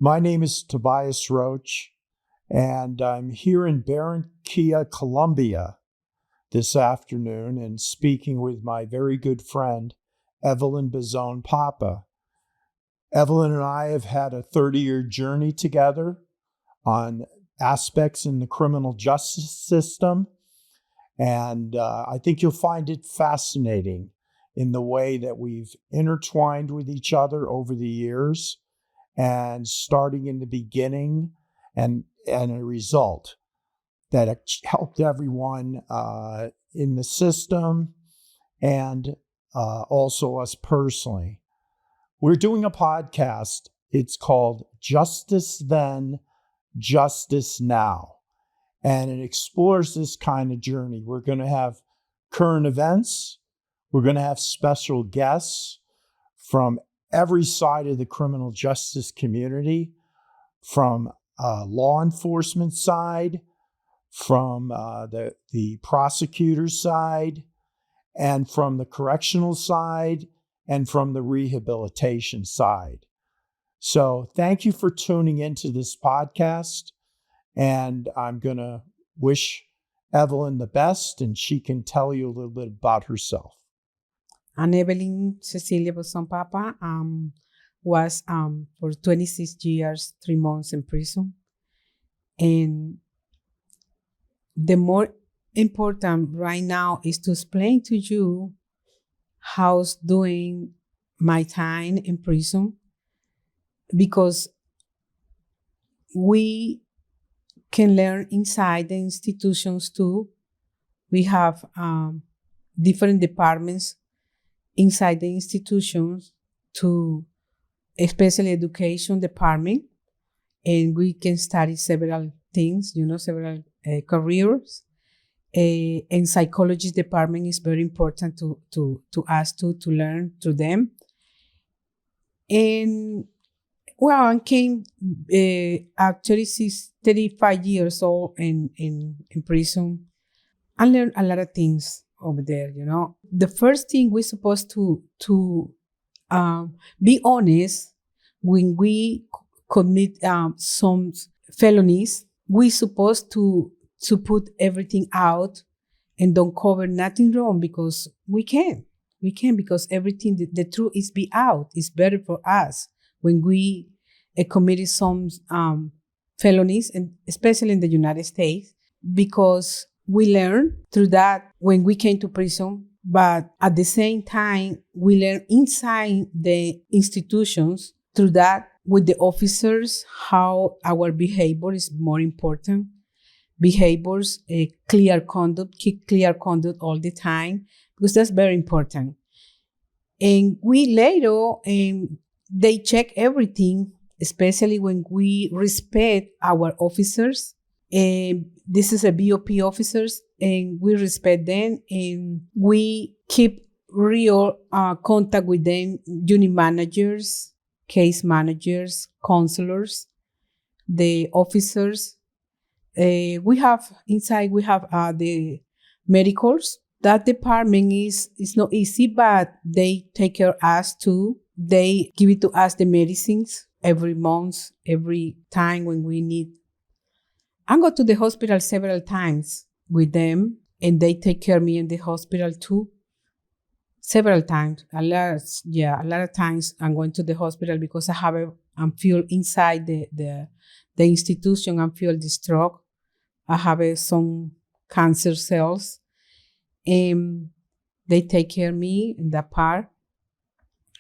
My name is Tobias Roche, and I'm here in Barranquilla, Colombia this afternoon and speaking with my very good friend, Evelyn Bozon Pappa. Evelyn and I have had a 30-year journey together on aspects in the criminal justice system, and I think you'll find it fascinating in the way that we've intertwined with each other over the years, and starting in the beginning and a result that helped everyone in the system and also us personally. We're doing a podcast. It's called Justice Then, Justice Now, and it explores this kind of journey. We're going to have current events. We're going to have special guests from every side of the criminal justice community, from law enforcement side, from the prosecutor's side, and from the correctional side, and from the rehabilitation side. So thank you for tuning into this podcast, and I'm going to wish Evelyn the best, and she can tell you a little bit about herself. I'm Evelyn Cecilia Bozon Pappa. Was for 26 years, 3 months in prison. And the more important right now is to explain to you how's doing my time in prison, because we can learn inside the institutions too. We have different departments inside the institutions, to especially education department, and we can study several things, several careers. And psychology department is very important to us to learn through them. And well, I came actually 35 years old in prison. I learned a lot of things over there, The first thing we're supposed to be honest. When we commit some felonies, we're supposed to put everything out and don't cover nothing wrong, because we can, because everything, the truth is be out. It's better for us when we committed some felonies, and especially in the United States, because we learn through that when we came to prison. But at the same time, we learn inside the institutions through that with the officers, how our behavior is more important. Behaviors, clear conduct, keep clear conduct all the time, because that's very important. And we later, they check everything, especially when we respect our officers. This is a BOP officers, and we respect them, and we keep real contact with them, unit managers, case managers, counselors, the officers. We have the medicals. That department is not easy, but they take care of us too. They give it to us, the medicines, every month, every time when we need. I go to the hospital several times with them, and they take care of me in the hospital too. Several times, a lot of times I'm going to the hospital because I'm feel inside the institution. I feel the stroke. I have some cancer cells, and they take care of me in that part.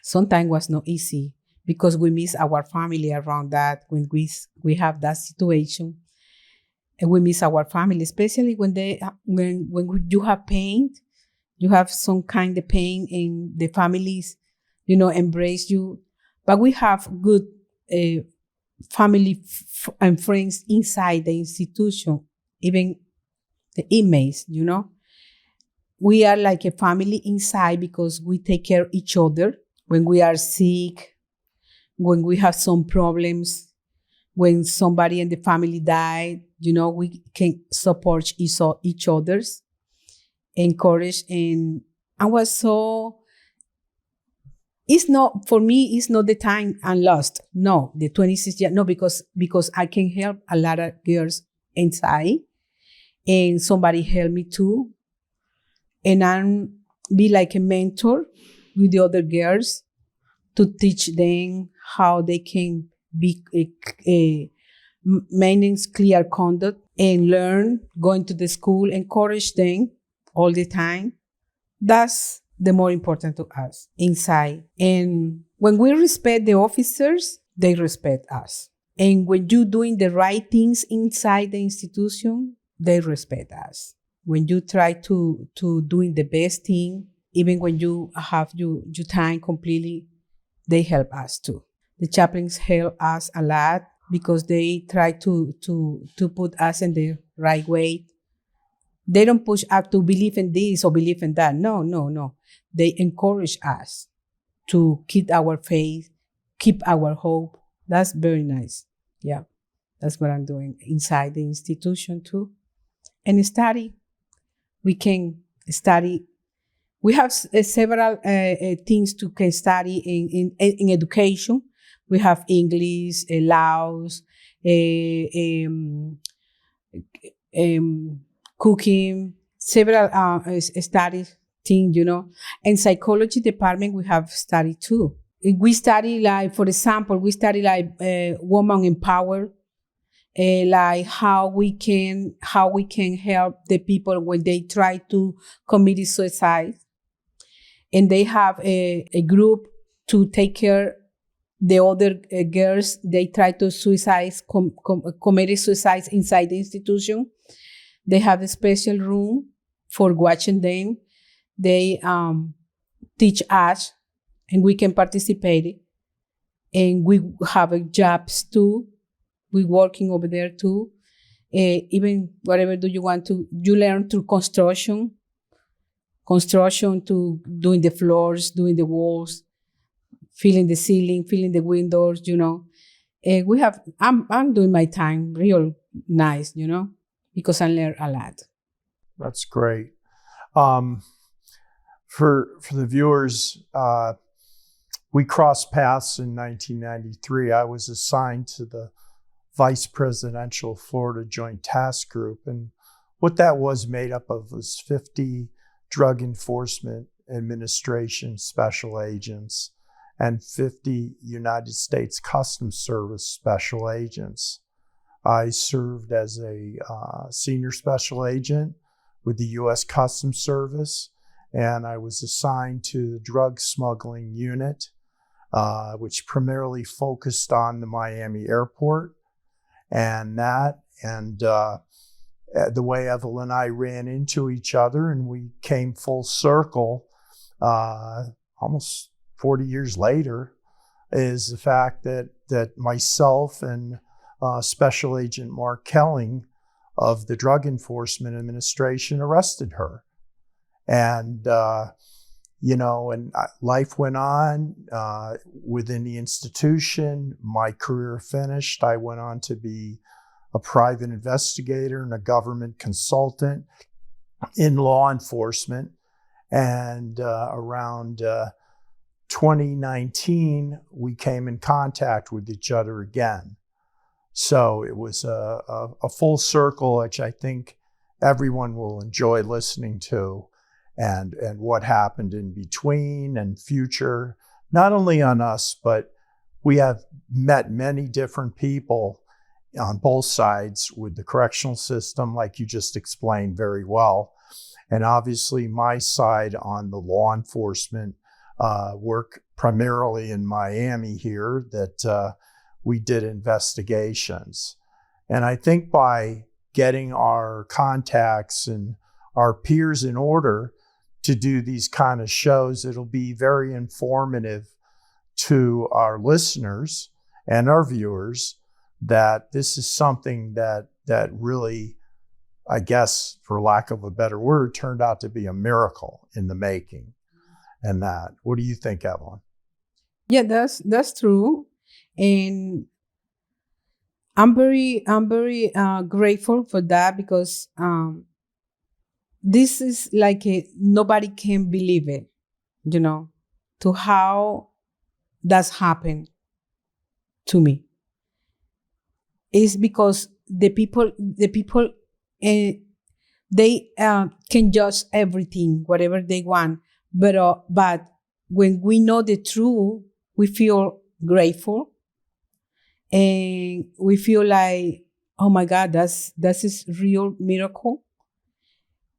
Sometimes was not easy because we miss our family around that when we have that situation. And we miss our family, especially when you have pain, you have some kind of pain, and the families, embrace you. But we have good family and friends inside the institution, even the inmates. We are like a family inside because we take care of each other when we are sick, when we have some problems. When somebody in the family died, we can support each other's, encourage. And I was so it's not, for me, it's not the time I'm lost. No, the 26 years, no, because I can help a lot of girls inside, and somebody help me too. And I'm be like a mentor with the other girls to teach them how they can be maintain clear conduct and learn, going to the school, encourage them all the time. That's the more important to us inside. And when we respect the officers, they respect us. And when you're doing the right things inside the institution, they respect us. When you try to doing the best thing, even when you have your time completely, they help us too. The chaplains help us a lot because they try to put us in the right way. They don't push us to believe in this or believe in that. No. They encourage us to keep our faith, keep our hope. That's very nice. Yeah, that's what I'm doing inside the institution too. And study. We can study. We have several things to can study in education. We have English, laws, cooking, several study things, And psychology department, we have study too. We study like, for example, woman empower, like how we can help the people when they try to commit suicide. And they have a group to take care the other girls. They try to commit suicide inside the institution. They have a special room for watching them. They teach us, and we can participate. And we have jobs too. We're working over there too. Even whatever do you want to, you learn through construction to doing the floors, doing the walls, filling the ceiling, filling the windows, I'm doing my time real nice, because I learn a lot. That's great. For the viewers, we crossed paths in 1993. I was assigned to the Vice Presidential Florida Joint Task Group, and what that was made up of was 50 Drug Enforcement Administration special agents and 50 United States Customs Service special agents. I served as a senior special agent with the U.S. Customs Service, and I was assigned to the drug smuggling unit, which primarily focused on the Miami airport. And the way Evelyn and I ran into each other, and we came full circle almost 40 years later, is the fact that myself and Special Agent Mark Kelling of the Drug Enforcement Administration arrested her. And, and life went on within the institution. My career finished. I went on to be a private investigator and a government consultant in law enforcement. And around 2019, we came in contact with each other again. So it was a full circle, which I think everyone will enjoy listening to, and what happened in between and future, not only on us, but we have met many different people on both sides with the correctional system, like you just explained very well. And obviously my side on the law enforcement work primarily in Miami here, that we did investigations. And I think by getting our contacts and our peers in order to do these kind of shows, it'll be very informative to our listeners and our viewers that this is something that really, I guess, for lack of a better word, turned out to be a miracle in the making. And that, what do you think, Evelyn? Yeah, that's true. And I'm very grateful for that, because this is like nobody can believe it, to how that's happened to me. It's because the people, they can judge everything, whatever they want. But when we know the truth, we feel grateful, and we feel like, oh my God, that's is real miracle.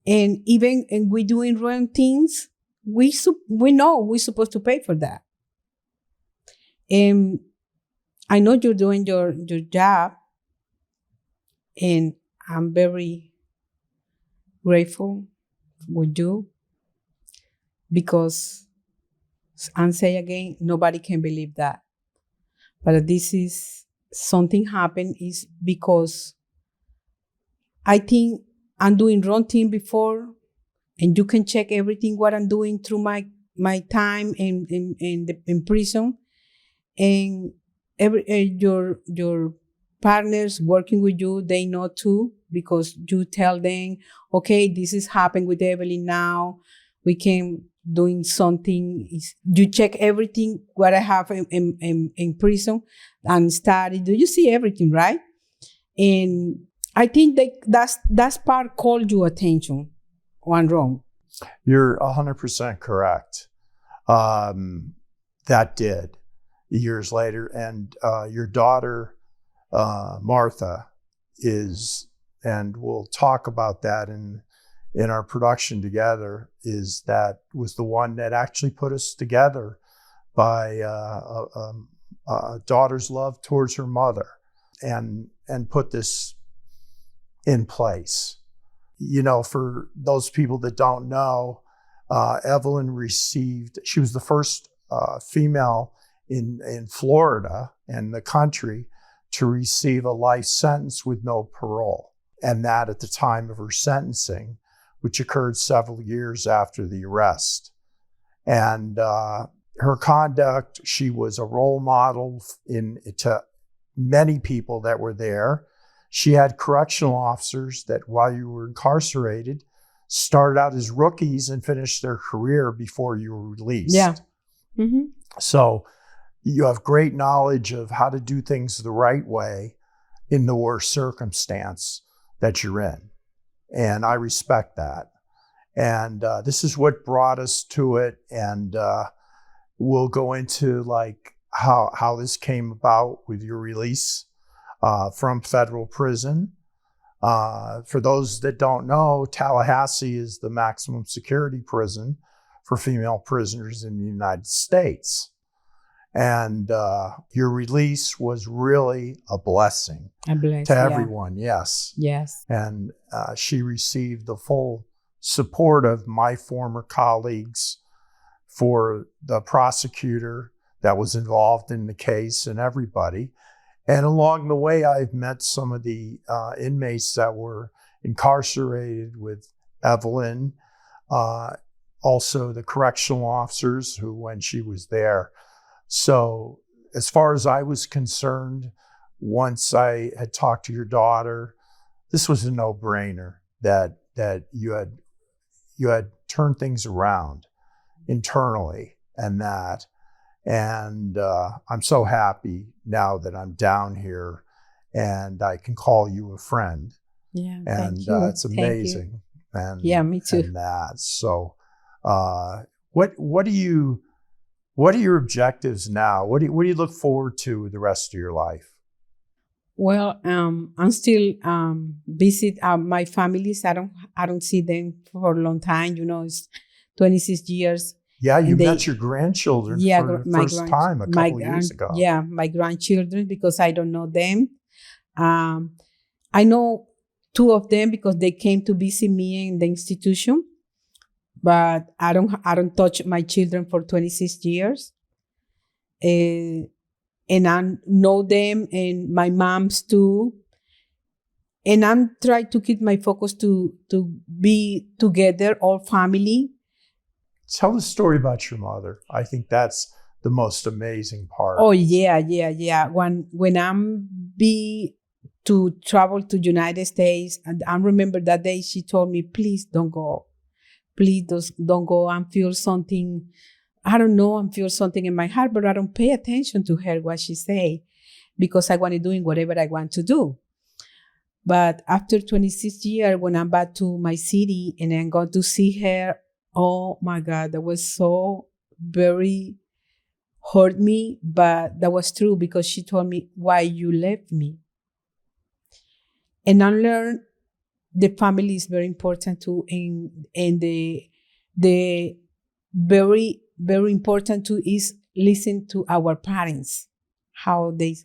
And even and we doing wrong things, we know we're supposed to pay for that. And I know you're doing your job, and I'm very grateful with you, because, and say again, nobody can believe that. But this is something happened is because I think I'm doing wrong thing before, and you can check everything what I'm doing through my time in prison, and your partners working with you, they know too, because you tell them, okay, this is happening with Evelyn now. We can doing something. You check everything what I have in prison and study. Do you see everything, right? And I think that's part called your attention. One wrong. You're 100% correct. That did years later, and your daughter Martha is, and we'll talk about that in our production together, is that was the one that actually put us together by a daughter's love towards her mother, and put this in place. You know, for those people that don't know, Evelyn she was the first female in Florida and the country to receive a life sentence with no parole. And that at the time of her sentencing, which occurred several years after the arrest. And her conduct, she was a role model to many people that were there. She had correctional officers that, while you were incarcerated, started out as rookies and finished their career before you were released. Yeah. Mm-hmm. So you have great knowledge of how to do things the right way in the worst circumstance that you're in. And I respect that. And this is what brought us to it. And we'll go into like how this came about with your release from federal prison. For those that don't know, Tallahassee is the maximum security prison for female prisoners in the United States. And your release was really a blessing to everyone. Yes. Yes. And she received the full support of my former colleagues, for the prosecutor that was involved in the case, and everybody. And along the way, I've met some of the inmates that were incarcerated with Evelyn, also the correctional officers who, when she was there. So as far as I was concerned, once I had talked to your daughter, this was a no-brainer that you had turned things around internally, and I'm so happy now that I'm down here and I can call you a friend. Yeah, and thank you. It's amazing. And yeah, me too. And that. So, what are your objectives now? What do you look forward to the rest of your life? Well, I'm still visit my families. I don't see them for a long time. You know, it's 26 years. Yeah, you met your grandchildren for the first time a couple years ago. Yeah, my grandchildren, because I don't know them. I know two of them because they came to visit me in the institution, but I don't touch my children for 26 years. And I know them, and my moms too. And I'm trying to keep my focus to be together, all family. Tell the story about your mother. I think that's the most amazing part. Oh yeah. When I'm to travel to United States, and I remember that day she told me, please don't go. Please don't go and feel something I don't know, I feel something in my heart, but I don't pay attention to her, what she say, because I want to do whatever I want to do. But after 26 years, when I'm back to my city and I'm going to see her, oh my God, that was so very hurt me, but that was true because she told me why you left me. And I learned the family is very important too, and the very, very important too is listen to our parents,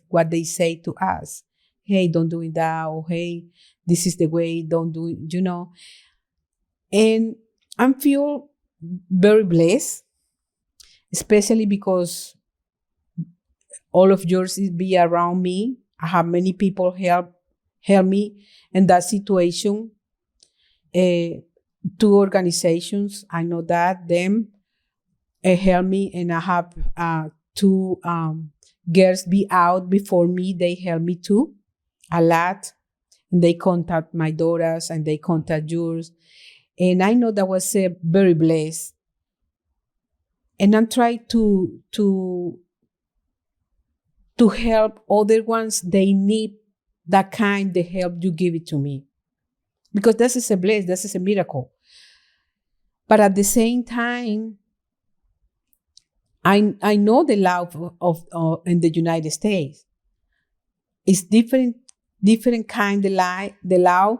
what they say to us. Hey, don't do it that, or hey, this is the way, don't do it, And I feel very blessed, especially because all of yours is be around me. I have many people help me in that situation. 2 organizations, I know that them help me, and I have 2 girls be out before me. They help me too a lot, and they contact my daughters and they contact yours, and I know that was very blessed. And I'm trying to help other ones. They need that kind of help you give it to me, because this is a bless, this is a miracle. But at the same time, I know the law of in the United States. It's different kind of the law,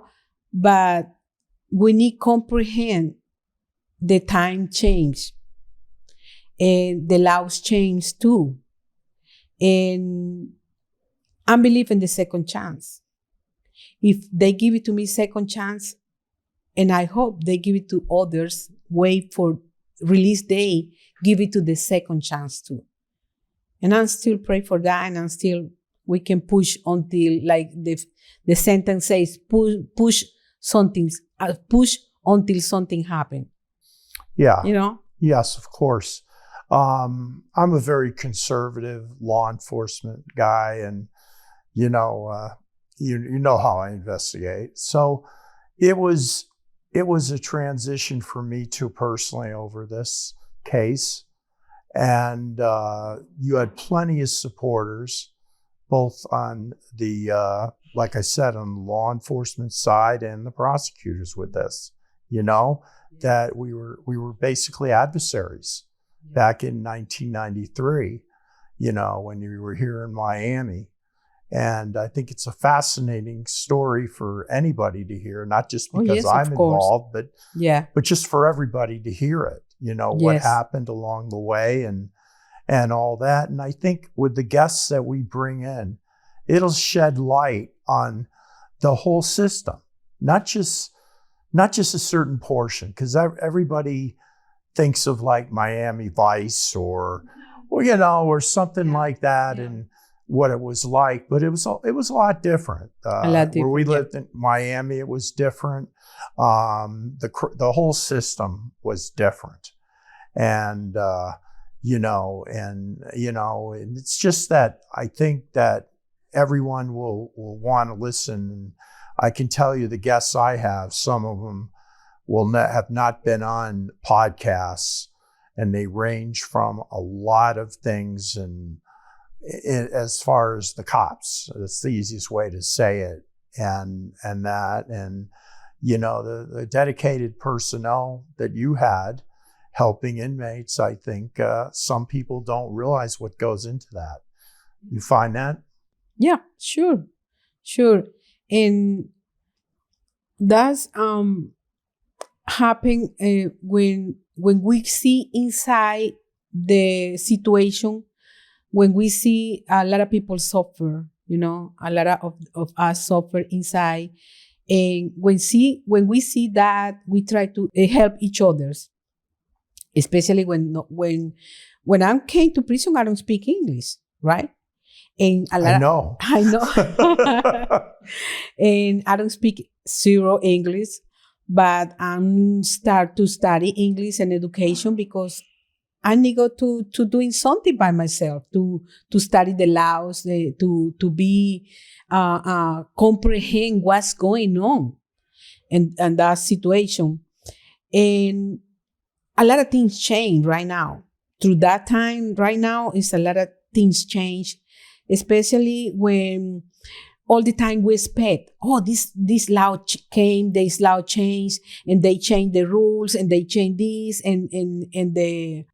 but we need comprehend the time change, and the laws change too. And I believe in the second chance. If they give it to me second chance, and I hope they give it to others, wait for release day, give it to the second chance too. And I'm still pray for that, and we can push until, like the sentence says, push until something happens. Yeah. Yes, of course. I'm a very conservative law enforcement guy, and you know how I investigate. So it was a transition for me too personally over this case, and you had plenty of supporters, both on the like I said, on the law enforcement side and the prosecutors with this. That we were basically adversaries back in 1993. When you were here in Miami. And I think it's a fascinating story for anybody to hear, not just because I'm involved, but just for everybody to hear it, what happened along the way and all that. And I think with the guests that we bring in, it'll shed light on the whole system, not just a certain portion, because everybody thinks of like Miami Vice or something like that. And what it was like, but it was a lot different. Where we lived in Miami, it was different. The whole system was different, and and it's just that I think that everyone will want to listen. And I can tell you, the guests I have, some of them have not been on podcasts, and they range from a lot of things and. As far as the cops, that's the easiest way to say it, and the dedicated personnel that you had helping inmates. I think some people don't realize what goes into that. You find that? Yeah, sure, and that's happen when we see inside the situation. When we see a lot of people suffer, a lot of us suffer inside. And when we see that, we try to help each other. Especially when I came to prison, I don't speak English, right? And I know. And I don't speak zero English, but I'm start to study English and education because I need to doing something by myself, to study the laws, to be comprehend what's going on and that situation. And a lot of things change right now. through that time right now is a lot of things change, especially when all the time we expect, this law came, this law changed, and they changed the rules, and they changed this, and the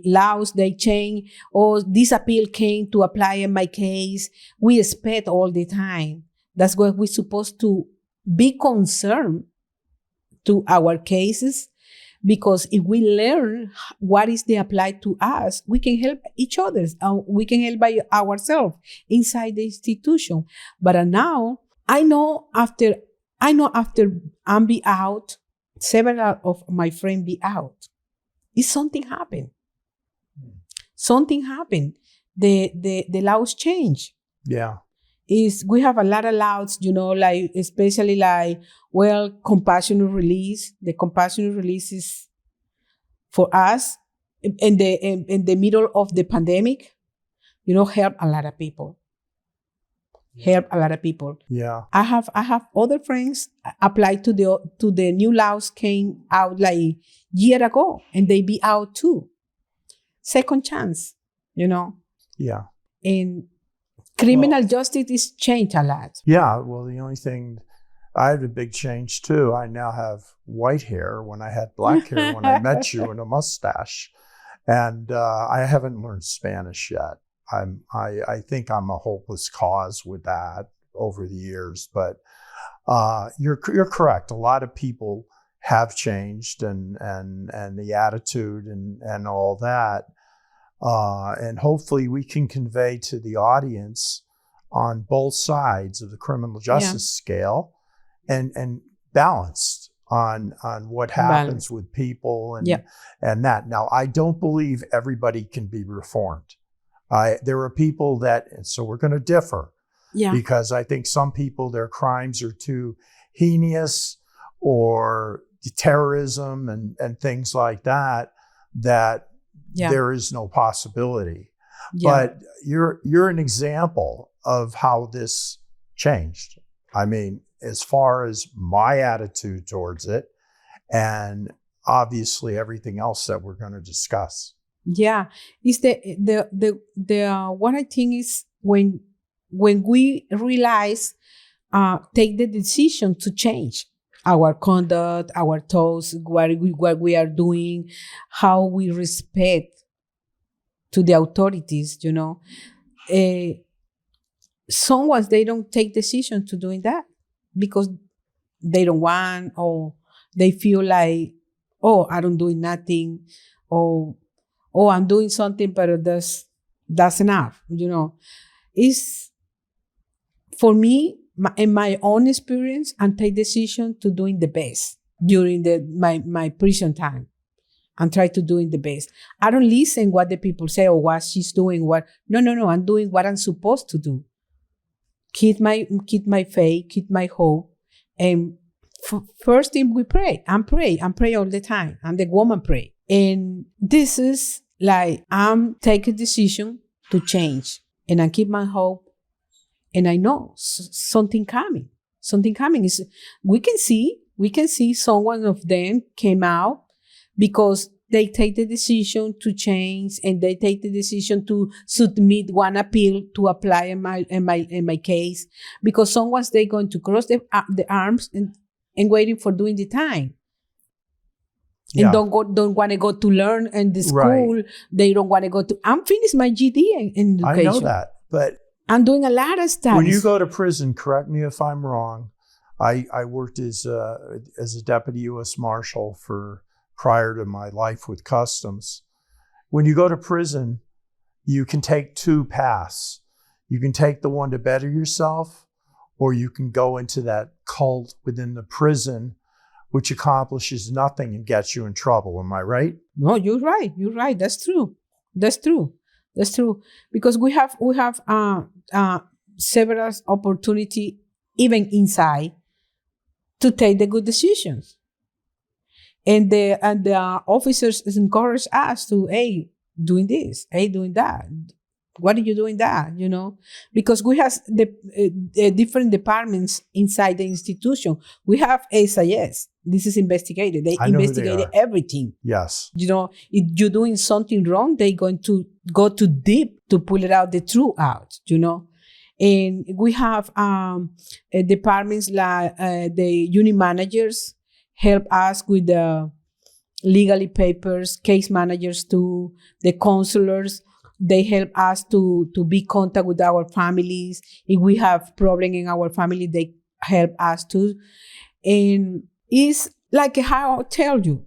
laws they changed, or this appeal came to apply in my case. We expect all the time. That's why we're supposed to be concerned to our cases, because if we learn what is the applied to us, we can help each other. We can help by ourselves inside the institution. But now I know after I'm be out, several of my friends be out. Is something happened? Something happened. The laws change. Yeah. We have a lot of laws, like especially like, compassionate release. The compassionate release is for us in the middle of the pandemic, help a lot of people. Help a lot of people. Yeah. I have other friends applied to the new laws came out like year ago, and they be out too. Second chance, Yeah. And criminal justice is changed a lot. Yeah. Well, the only thing, I had a big change too. I now have white hair when I had black hair when I met you, and a mustache. And I haven't learned Spanish yet. I think I'm a hopeless cause with that over the years. But you're correct. A lot of people have changed, and the attitude and all that. And hopefully we can convey to the audience on both sides of the criminal justice scale, and balanced on what happens with people and that. Now, I don't believe everybody can be reformed. There are people that, and so we're going to differ, because I think some people, their crimes are too heinous, or terrorism and things like that there is no possibility. But you're an example of how this changed. I mean, as far as my attitude towards it, and obviously everything else that we're going to discuss. Yeah, it's the what I think is when we realize, take the decision to change our conduct, our thoughts, what we are doing, how we respect to the authorities. Someone, they don't take decision to doing that because they don't want, or they feel like, I don't do nothing, or I'm doing something, but that's enough. It's, for me, in my own experience, and take decision to doing the best during my prison time, and try to doing the best. I don't listen what the people say or what she's doing. No. I'm doing what I'm supposed to do. Keep my faith, keep my hope, and first thing we pray. I'm pray all the time. I'm the woman pray, and this is like I'm take a decision to change, and I keep my hope. And I know something coming. Something coming is, we can see someone of them came out because they take the decision to change, and they take the decision to submit one appeal to apply in my case, because someone's they going to cross the arms and waiting for doing the time. And don't want to go to learn in the school. Right. They don't want to go to. I'm finished my GD in education. I know that, but I'm doing a lot of stuff. When you go to prison, correct me if I'm wrong. I worked as a deputy U.S. Marshal prior to my life with Customs. When you go to prison, you can take two paths. You can take the one to better yourself, or you can go into that cult within the prison, which accomplishes nothing and gets you in trouble. Am I right? No, you're right. You're right. That's true. Because we have several opportunity, even inside, to take the good decisions. And the officers encourage us to, doing this, doing that. What are you doing that? Because we have the different departments inside the institution. We have SIS. This is investigated. They I know who they investigated are. everything. Yes. If you're doing something wrong, they're going to go too deep to pull it out, the truth out, And we have departments like the unit managers help us with the legally papers, case managers too, the counselors. They help us to be in contact with our families. If we have problem in our family, they help us too. And it's like how I tell you,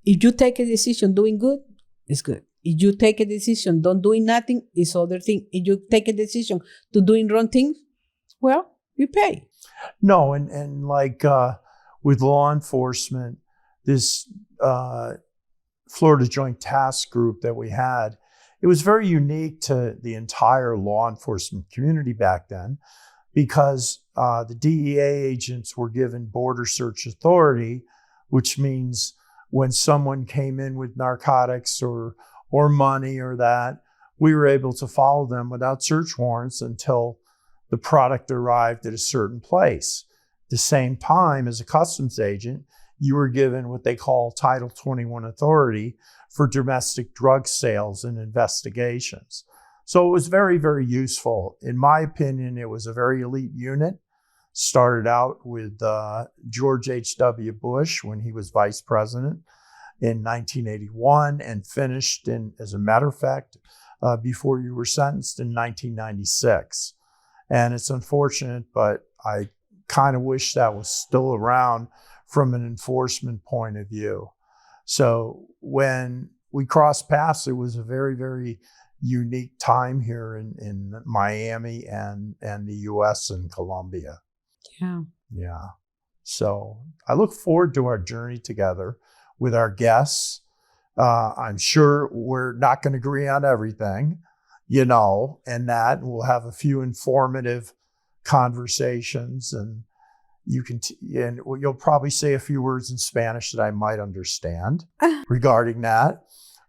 if you take a decision doing good, it's good. If you take a decision don't doing nothing, it's other thing. If you take a decision to doing wrong things, well, you pay. No, and like with law enforcement, this Florida Joint Task Group that we had, it was very unique to the entire law enforcement community back then, because the DEA agents were given border search authority, which means when someone came in with narcotics or money or that, we were able to follow them without search warrants until the product arrived at a certain place. At the same time, as a customs agent, you were given what they call Title 21 authority for domestic drug sales and investigations. So it was very, very useful. In my opinion, it was a very elite unit. Started out with George H.W. Bush when he was vice president in 1981 and finished in, as a matter of fact, before you were sentenced in 1996. And it's unfortunate, but I kind of wish that was still around from an enforcement point of view. So when we crossed paths, it was a very, very unique time here in Miami and the US and Colombia. Yeah. Yeah. So I look forward to our journey together with our guests. I'm sure we're not going to agree on everything, and that we'll have a few informative conversations, and and you'll probably say a few words in Spanish that I might understand regarding that.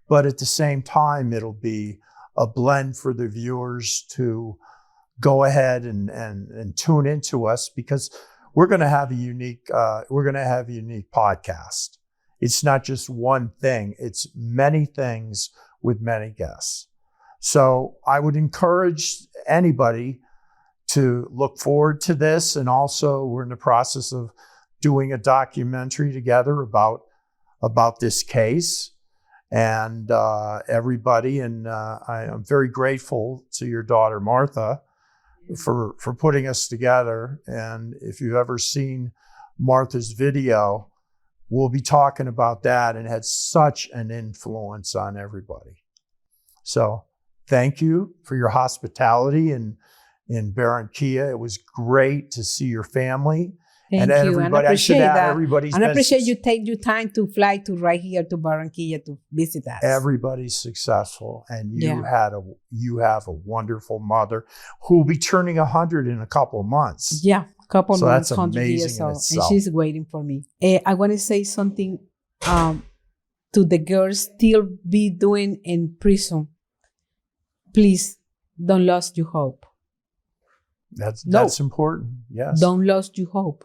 But at the same time, it'll be a blend for the viewers to go ahead and tune into us, because we're going to have a unique podcast. It's not just one thing. It's many things with many guests. So I would encourage anybody to look forward to this. And also, we're in the process of doing a documentary together about this case. And everybody, and I am very grateful to your daughter, Martha, for putting us together. And if you've ever seen Martha's video, we'll be talking about that, and had such an influence on everybody. So thank you for your hospitality in Barranquilla. It was great to see your family. Thank and you. Everybody, and I appreciate that. Everybody's and I appreciate you take your time to fly to right here to Barranquilla to visit us. Everybody's successful, and you have a wonderful mother who will be turning 100 in a couple of months. Yeah, couple so months, that's 100 amazing years in old, itself. and she's waiting for me. I want to say something to the girls still be doing in prison. Please don't lose your hope. That's important. Yes. Don't lose your hope.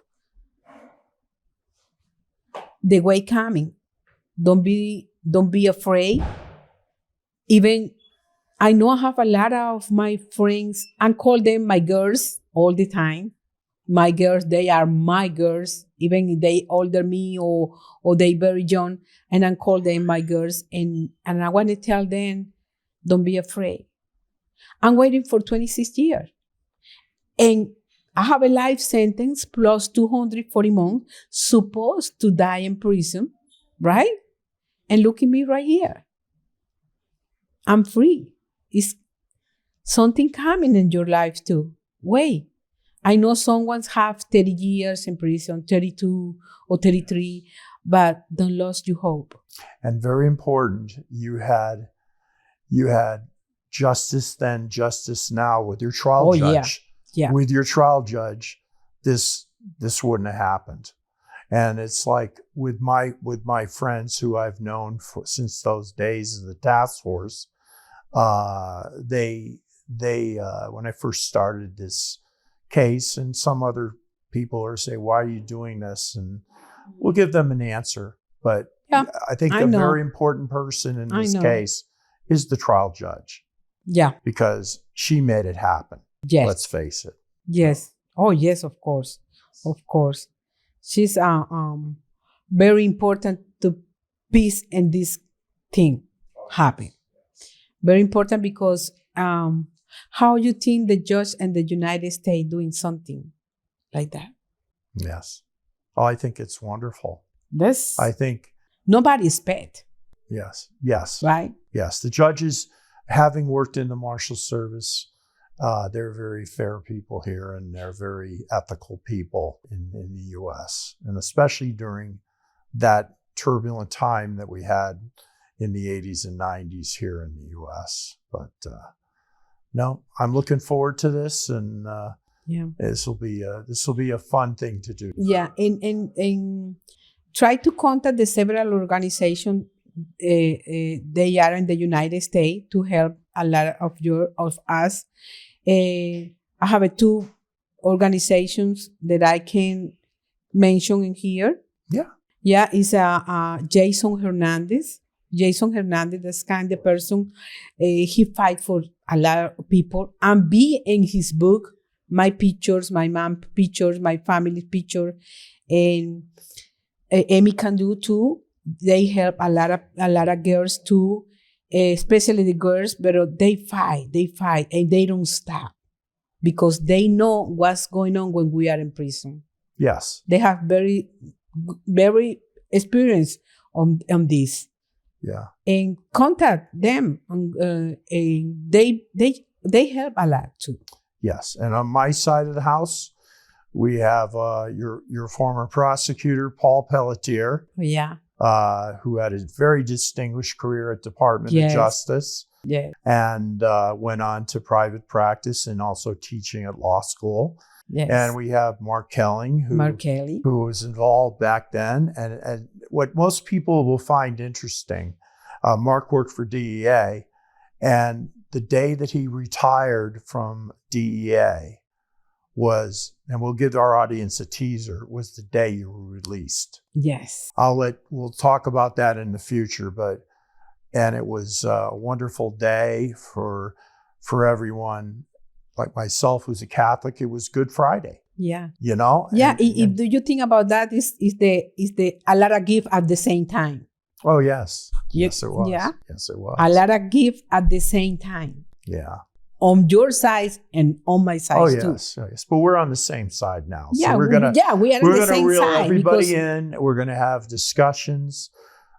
The way coming. Don't be afraid. Even I know I have a lot of my friends, I call them my girls all the time. My girls, they are my girls, even if they older me or they very young, and I call them my girls. And I want to tell them, don't be afraid. I'm waiting for 26 years. And I have a life sentence plus 240 months, supposed to die in prison, right? And look at me right here. I'm free. It's something coming in your life too. Wait, I know someone's have 30 years in prison, 32 or 33, but don't lose your hope. And very important, you had justice then, justice now with your trial judge. Yeah. With your trial judge, this wouldn't have happened. And it's like with my friends who I've known since those days of the task force, they they when I first started this case, and some other people are saying, why are you doing this? And we'll give them an answer. But Yeah, I think I a know. very important person in I this know. case is the trial judge, Yeah. because she made it happen. Yes. Let's face it. Yes. Oh, yes, of course. Of course. She's very important to peace and this thing happen. Very important because how you think the judge and the United States doing something like that? Yes. Oh, I think it's wonderful. This I think, nobody expect, yes. right? Yes. The judges, having worked in the Marshal Service, they're very fair people here, and they're very ethical people in the U.S., and especially during that turbulent time that we had in the 80s and 90s here in the U.S. But no, I'm looking forward to this, and this will be a fun thing to do. Yeah, and try to contact the several organizations. They are in the United States to help a lot of us. I have two organizations that I can mention in here. Yeah, it's Jason Hernandez. Jason Hernandez, that's kind of person. He fight for a lot of people, and be in his book, my pictures, my mom pictures, my family picture, and Amy can do too. They help a lot of girls too, especially the girls, but they fight, and they don't stop because they know what's going on when we are in prison. Yes. They have very experience on this. Yeah. And contact them. And they help a lot too. Yes. And on my side of the house, we have your former prosecutor, Paul Pelletier. Yeah. Who had a very distinguished career at Department of Justice. Yeah. And went on to private practice and also teaching at law school. Yes. And we have Mark Kelling, who was involved back then. And what most people will find interesting, Mark worked for DEA, and the day that he retired from DEA was, and we'll give our audience a teaser, was the day you were released. Yes. We'll talk about that in the future, and it was a wonderful day for everyone. Like myself, who's a Catholic, it was Good Friday. Yeah. You know? Yeah. If do you think about that, is the a lot of gift at the same time? Oh, yes. Yes, it was. Yeah. Yes, it was. A lot of gift at the same time. Yeah. On your side and on my side too. Oh, yes. But we're on the same side now. Yeah, so we are on the same reel side. Everybody in. We're going to have discussions.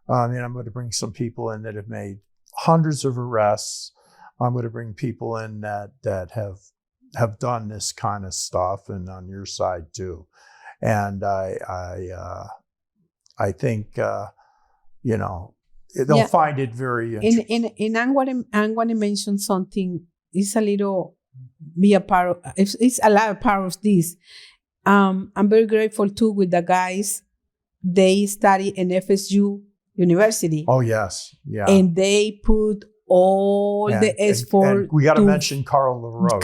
I'm going to bring some people in that have made hundreds of arrests. I'm going to bring people in that have done this kind of stuff, and on your side too. And I think they'll find it very interesting. And I'm going to mention something. It's a little be a part of. It's a lot of part of this. I'm very grateful too with the guys. They study in FSU University. Oh yes, yeah. And they put all the effort. And we got to mention Carla LaRoche,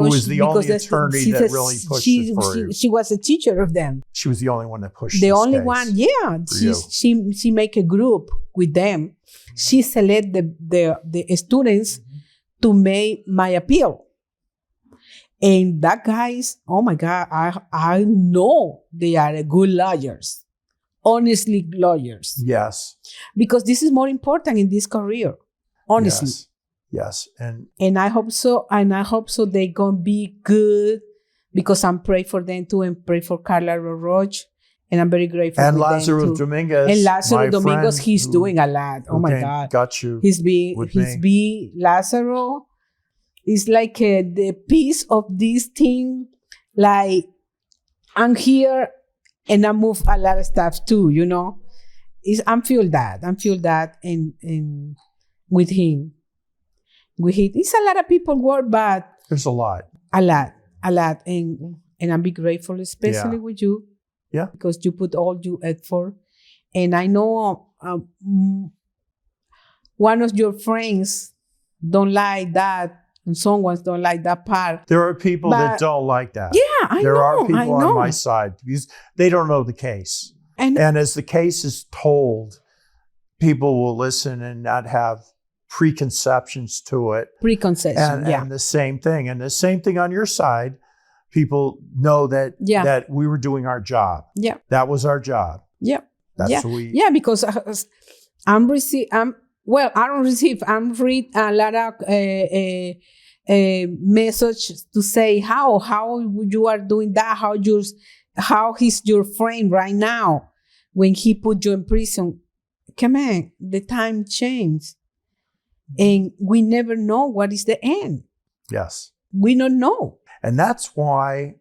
who was the only attorney that really pushed it for you. She was a teacher of them. She was the only one that pushed the this only case one. Yeah, she make a group with them. She select the students to make my appeal. And that guys, oh my God, I know they are good lawyers. Honestly, lawyers. Yes. Because this is more important in this career. Honestly. Yes. And I hope so. And I hope so they're going to be good, because I'm praying for them too, and pray for Carla Roche. And I'm very grateful. And Lazaro Dominguez. And Lazaro Dominguez, he's doing a lot. Oh my God. Got you. Lazaro is like the piece of this thing. Like, I'm here and I move a lot of stuff too, you know. I feel that in with him. It's a lot of people work, but there's a lot. And I'm be grateful, especially with you. Yeah. Because you put all your effort. And I know one of your friends don't like that And some ones don't like that part. There are people that don't like that. Yeah, I there know. are people I know. on my side because they don't know the case. And as the case is told, people will listen and not have preconceptions to it. Preconception, And the same thing. And the same thing on your side. People know that that we were doing our job. Yeah. That was our job. Yeah. That's what we... Yeah, because I don't receive, I'm read a lot of message to say how you are doing that, how he's your friend right now when he put you in prison. Come on, the time changed. And we never know what is the end. Yes. We don't know. And that's why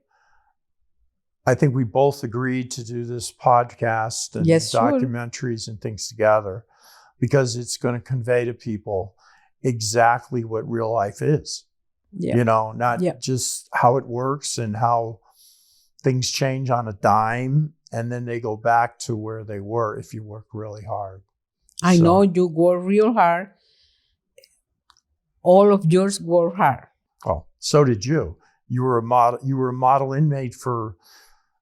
I think we both agreed to do this podcast and documentaries and things together, because it's going to convey to people exactly what real life is. Yeah. You know, not just how it works and how things change on a dime and then they go back to where they were if you work really hard. I know you work real hard. All of yours work hard. Oh, so did you. You were a model inmate for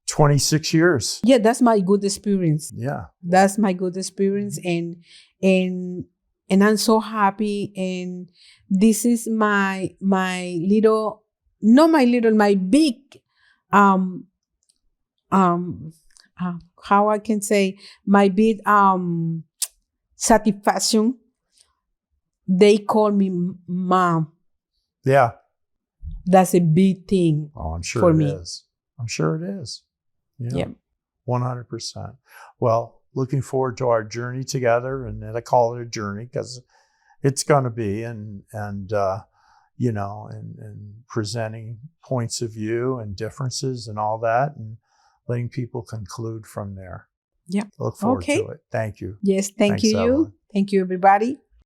26 years. Yeah, that's my good experience. Yeah. That's my good experience. And I'm so happy. And this is my big how I can say, my big satisfaction. They call me mom. Yeah. That's a big thing. Oh, I'm sure for it me. is. I'm sure it is. Yeah. 100%. Well, looking forward to our journey together, and I call it a journey because it's going to be, and presenting points of view and differences and all that, and letting people conclude from there. Yeah. Look forward to it. Thank you. Yes. Thanks, you. Evelyn. Thank you, everybody.